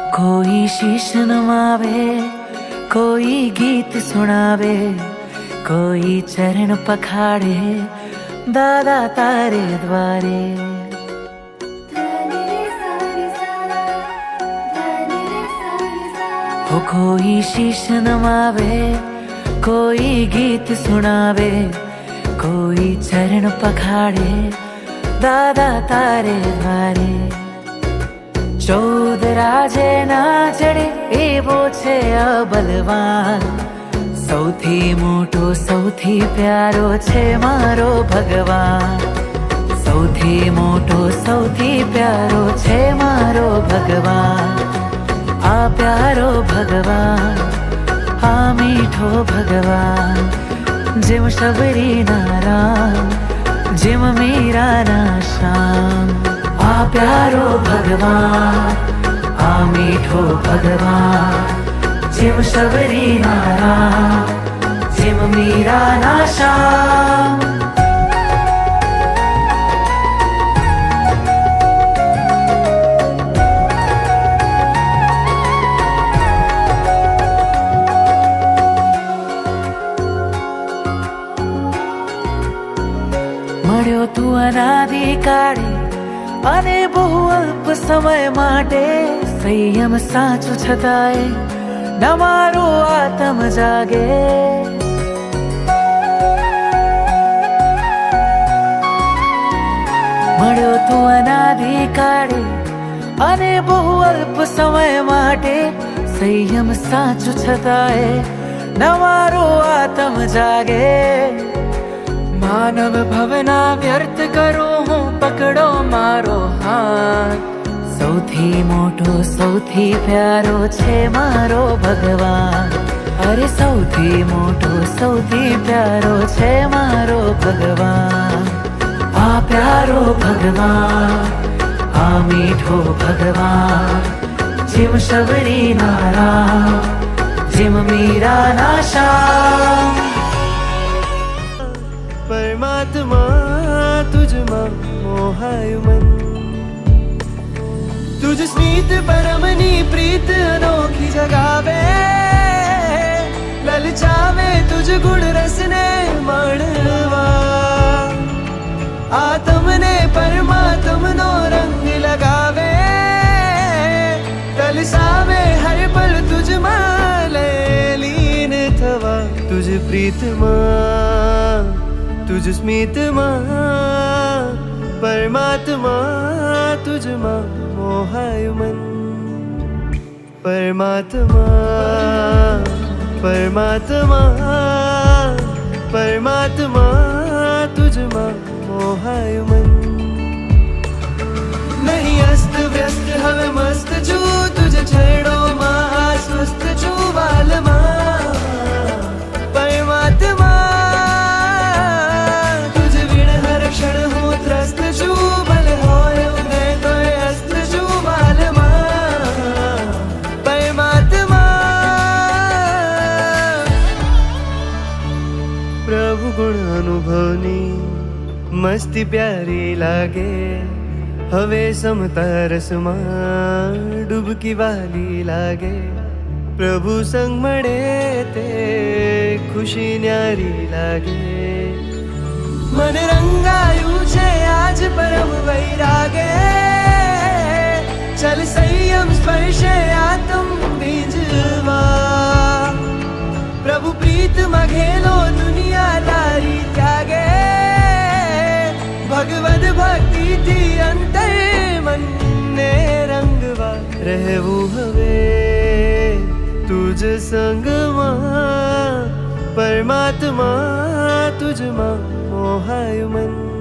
कोई शीश नमावे, कोई गीत सुनावे, कोई चरण पखाड़े दादा तारे द्वारे। हो कोई शीश नमावे, कोई गीत सुनावे, कोई चरण पखाड़े दादा तारे द्वारे। 14 રાજે ના ચડે એવો છે આ બલવાન, સૌથી મોટો સૌથી પ્યારો છે મારો ભગવાન, સૌથી મોટો સૌથી પ્યારો છે મારો ભગવાન। આ પ્યારો ભગવાન, આ મીઠો ભગવાન, જેમ શબરીના રામ, જેમ મીરાના શ્યામ। આ પ્યારો ભગવાન, આ મીઠો ભગવાન, જેમ શબરીના રામ, જેમ મીરાના શ્યામ। મળ્યો તું અનાદિકાળે અને બહુ અલ્પ સમય માટે, સંયમ સાચું છતાંય ન મારો આત્મ જાગે। મળ્યો તું અનાદિકાળે અને બહુ અલ્પ સમય માટે, સંયમ સાચું છતાંય ન મારો આત્મ જાગે। માનવ ભવના વ્યર્થ કરો હું, પકડો મારો હાથ, સૌથી મોટો સૌથી પ્યારો છે મારો ભગવાન, અરે સૌથી મોટો સૌથી પ્યારો છે મારો ભગવાન। આ પ્યારો ભગવાન, આ મીઠો ભગવાન, જેમ શબરીના રામ, જેમ મીરાના શ્યામ। परमात्मा तुझમાં મોહાયું મન, तुझ स्मित परमनी प्रीत अनोखी जगावे, ललचावे तुझ गुण रसने माणवा। आत्मने परमात्मनो रंग लगावे, तलसावे हर पल तुझમાં લીન થવા। तुझ प्रीतમાં, तुझ स्मितમાં, परमात्मा तुझમાં મોહાયું મન। પરમાત્મા, પરમાત્મા, પરમાત્મા તુझમાં મોહાયું મન। નહીં અસ્ત વ્યસ્ત હવે મસ્ત છું, તુજ છેડોમાં આસ્વસ્ત છું વાલમાં। પરમાત્મા क्षण हूँ त्रस्त छू, भले होय उदय तोय अस्त छू बालમાં। પરમાત્મા પ્રભુ ગુણ અનુભવની મસ્તી પ્યારી લાગે, હવે સમતા રસમાં ડૂબકી વાલી લાગે। પ્રભુ સંગ મળે તે ખુશી ન્યારી લાગે। मन रंगायु छे आज परम वैरागे, चल संयम स्पर्शे आत्म बीजवा। प्रभु प्रीत मघेलो दुनिया तारी त्यागे, भगवद भक्ति थी अंतर मन ने रंगवा। રહેવું હવે તુજ સંગમાં, પરમાત્મા તુझમાં મોહાયું મન।